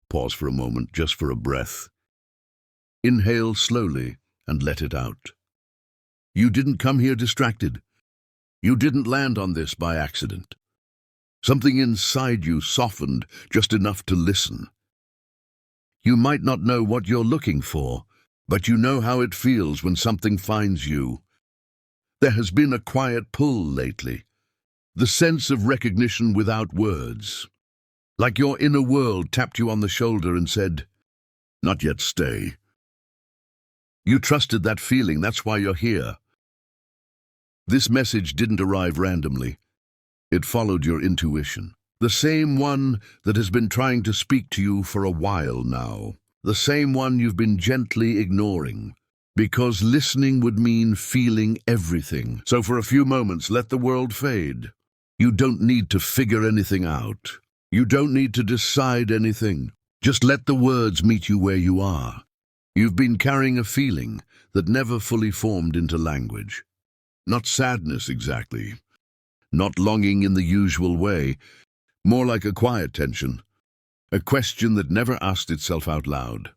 Pause for a moment, just for a breath. Inhale slowly and let it out. You didn't come here distracted. You didn't land on this by accident. Something inside you softened just enough to listen. You might not know what you're looking for, but you know how it feels when something finds you. There has been a quiet pull lately, the sense of recognition without words. Like your inner world tapped you on the shoulder and said, "Not yet, stay." You trusted that feeling, that's why you're here. This message didn't arrive randomly. It followed your intuition. The same one that has been trying to speak to you for a while now. The same one you've been gently ignoring. Because listening would mean feeling everything. So for a few moments, let the world fade. You don't need to figure anything out. You don't need to decide anything. Just let the words meet you where you are. You've been carrying a feeling that never fully formed into language. Not sadness exactly. Not longing in the usual way. More like a quiet tension. A question that never asked itself out loud.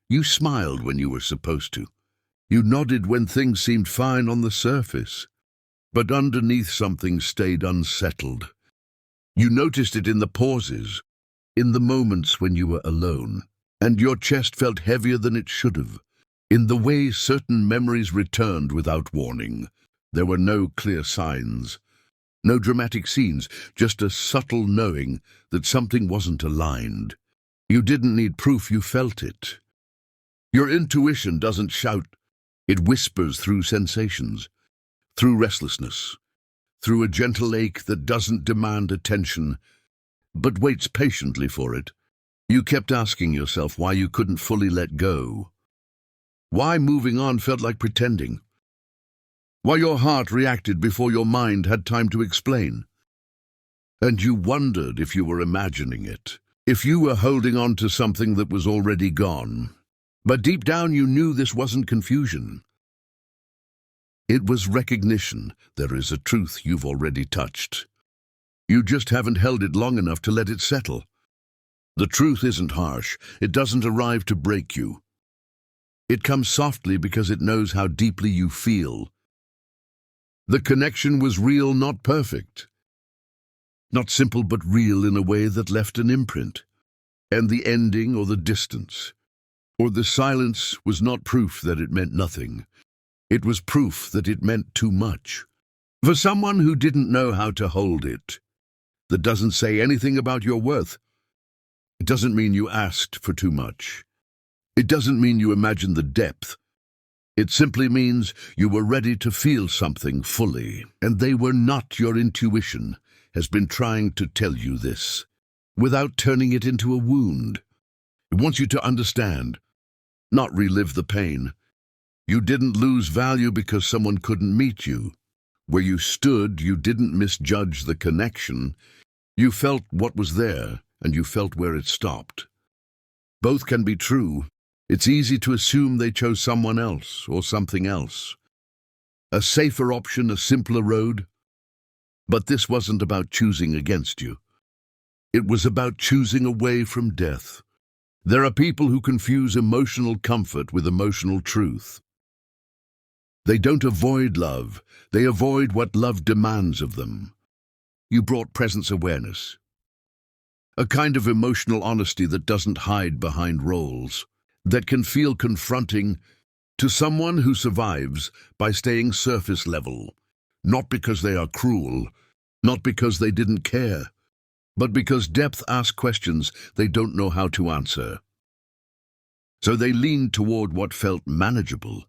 You smiled when you were supposed to. You nodded when things seemed fine on the surface. But underneath something stayed unsettled. You noticed it in the pauses, in the moments when you were alone. And your chest felt heavier than it should have. In the way certain memories returned without warning. There were no clear signs. No dramatic scenes, just a subtle knowing that something wasn't aligned. You didn't need proof, you felt it. Your intuition doesn't shout. It whispers through sensations, through restlessness, through a gentle ache that doesn't demand attention, but waits patiently for it. You kept asking yourself why you couldn't fully let go. Why moving on felt like pretending. Why your heart reacted before your mind had time to explain. And you wondered if you were imagining it, if you were holding on to something that was already gone. But deep down you knew this wasn't confusion. It was recognition. There is a truth you've already touched. You just haven't held it long enough to let it settle. The truth isn't harsh. It doesn't arrive to break you. It comes softly because it knows how deeply you feel. The connection was real, not perfect. Not simple, but real in a way that left an imprint. And the ending or the distance, or the silence was not proof that it meant nothing. It was proof that it meant too much. For someone who didn't know how to hold it, that doesn't say anything about your worth. It doesn't mean you asked for too much. It doesn't mean you imagined the depth. It simply means you were ready to feel something fully, and they were not. Your intuition has been trying to tell you this, without turning it into a wound. It wants you to understand, not relive the pain. You didn't lose value because someone couldn't meet you. Where you stood, you didn't misjudge the connection. You felt what was there, and you felt where it stopped. Both can be true. It's easy to assume they chose someone else or something else. A safer option, a simpler road. But this wasn't about choosing against you. It was about choosing away from death. There are people who confuse emotional comfort with emotional truth. They don't avoid love. They avoid what love demands of them. You brought presence awareness. A kind of emotional honesty that doesn't hide behind roles. That can feel confronting to someone who survives by staying surface level, not because they are cruel, not because they didn't care, but because depth asks questions they don't know how to answer. So they leaned toward what felt manageable,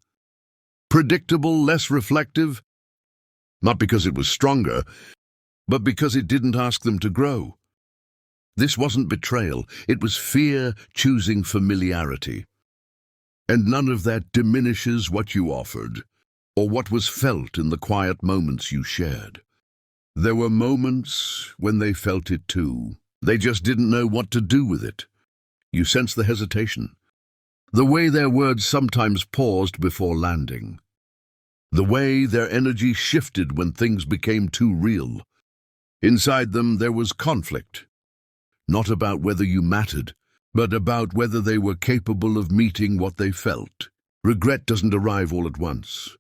predictable, less reflective, not because it was stronger, but because it didn't ask them to grow. This wasn't betrayal, it was fear choosing familiarity. And none of that diminishes what you offered, or what was felt in the quiet moments you shared. There were moments when they felt it too. They just didn't know what to do with it. You sensed the hesitation, the way their words sometimes paused before landing, the way their energy shifted when things became too real. Inside them there was conflict. Not about whether you mattered, but about whether they were capable of meeting what they felt. Regret doesn't arrive all at once.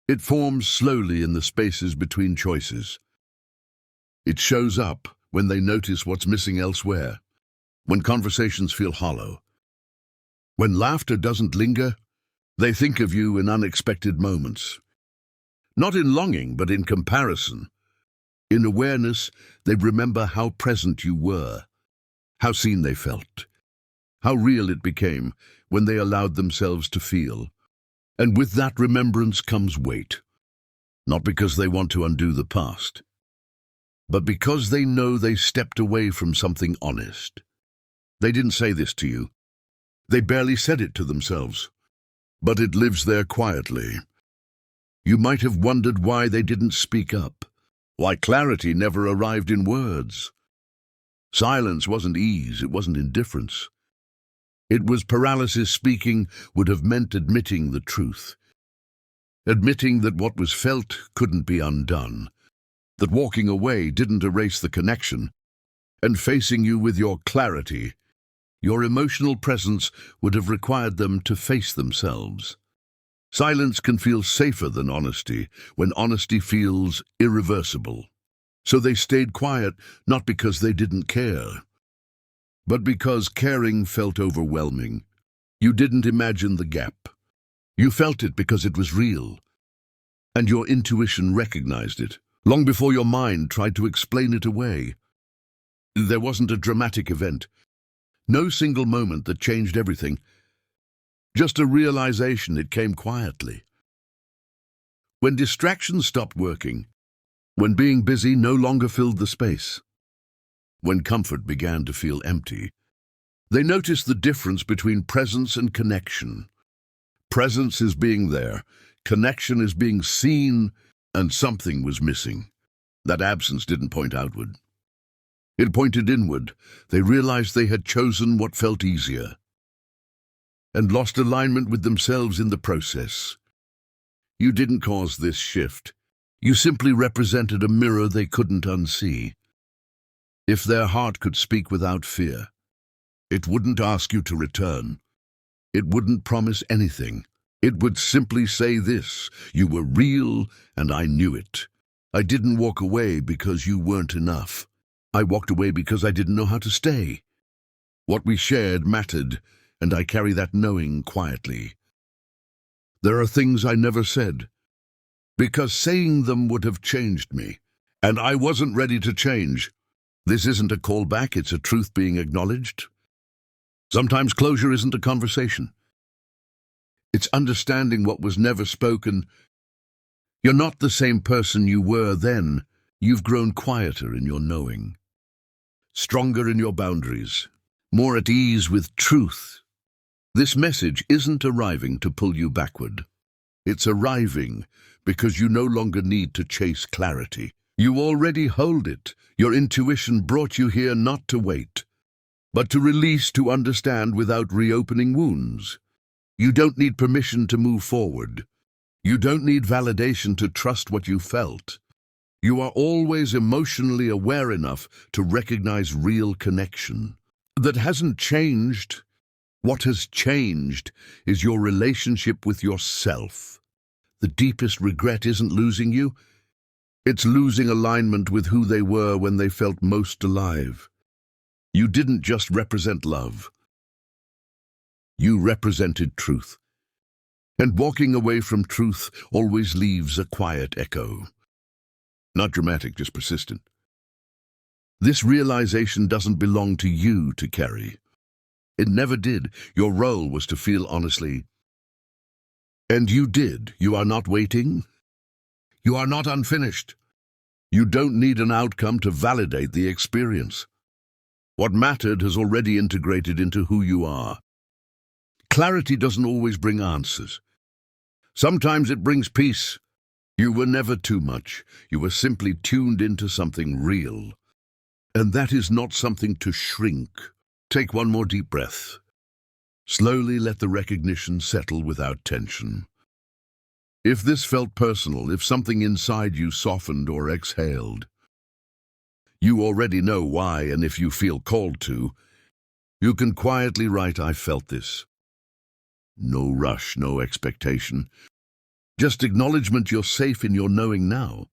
It forms slowly in the spaces between choices. It shows up when they notice what's missing elsewhere, when conversations feel hollow. When laughter doesn't linger, they think of you in unexpected moments. Not in longing, but in comparison. In awareness, they remember how present you were, how seen they felt, how real it became when they allowed themselves to feel. And with that remembrance comes weight, not because they want to undo the past, but because they know they stepped away from something honest. They didn't say this to you. They barely said it to themselves, but it lives there quietly. You might have wondered why they didn't speak up, why clarity never arrived in words. Silence wasn't ease, it wasn't indifference. It was paralysis. Speaking would have meant admitting the truth, admitting that what was felt couldn't be undone, that walking away didn't erase the connection, and facing you with your clarity, your emotional presence, would have required them to face themselves. Silence can feel safer than honesty when honesty feels irreversible. So they stayed quiet, not because they didn't care, but because caring felt overwhelming. You didn't imagine the gap. You felt it because it was real, and your intuition recognized it, long before your mind tried to explain it away. There wasn't a dramatic event, no single moment that changed everything, just a realization. It came quietly. When distractions stopped working, when being busy no longer filled the space, when comfort began to feel empty, they noticed the difference between presence and connection. Presence is being there, connection is being seen, and something was missing. That absence didn't point outward. It pointed inward. They realized they had chosen what felt easier, and lost alignment with themselves in the process. You didn't cause this shift. You simply represented a mirror they couldn't unsee. If their heart could speak without fear, it wouldn't ask you to return. It wouldn't promise anything. It would simply say this: you were real, and I knew it. I didn't walk away because you weren't enough. I walked away because I didn't know how to stay. What we shared mattered, and I carry that knowing quietly. There are things I never said, because saying them would have changed me, and I wasn't ready to change. This isn't a callback, it's a truth being acknowledged. Sometimes closure isn't a conversation. It's understanding what was never spoken. You're not the same person you were then. You've grown quieter in your knowing, stronger in your boundaries, more at ease with truth. This message isn't arriving to pull you backward. It's arriving because you no longer need to chase clarity. You already hold it. Your intuition brought you here not to wait, but to release, to understand without reopening wounds. You don't need permission to move forward. You don't need validation to trust what you felt. You are always emotionally aware enough to recognize real connection. That hasn't changed. What has changed is your relationship with yourself. The deepest regret isn't losing you. It's losing alignment with who they were when they felt most alive. You didn't just represent love. You represented truth. And walking away from truth always leaves a quiet echo. Not dramatic, just persistent. This realization doesn't belong to you to carry. It never did. Your role was to feel honestly. And you did. You are not waiting. You are not unfinished. You don't need an outcome to validate the experience. What mattered has already integrated into who you are. Clarity doesn't always bring answers. Sometimes it brings peace. You were never too much. You were simply tuned into something real. And that is not something to shrink. Take one more deep breath. Slowly let the recognition settle without tension. If this felt personal, if something inside you softened or exhaled, you already know why, and if you feel called to, You can quietly write, "I felt this." No rush, no expectation. Just acknowledgement you're safe in your knowing now.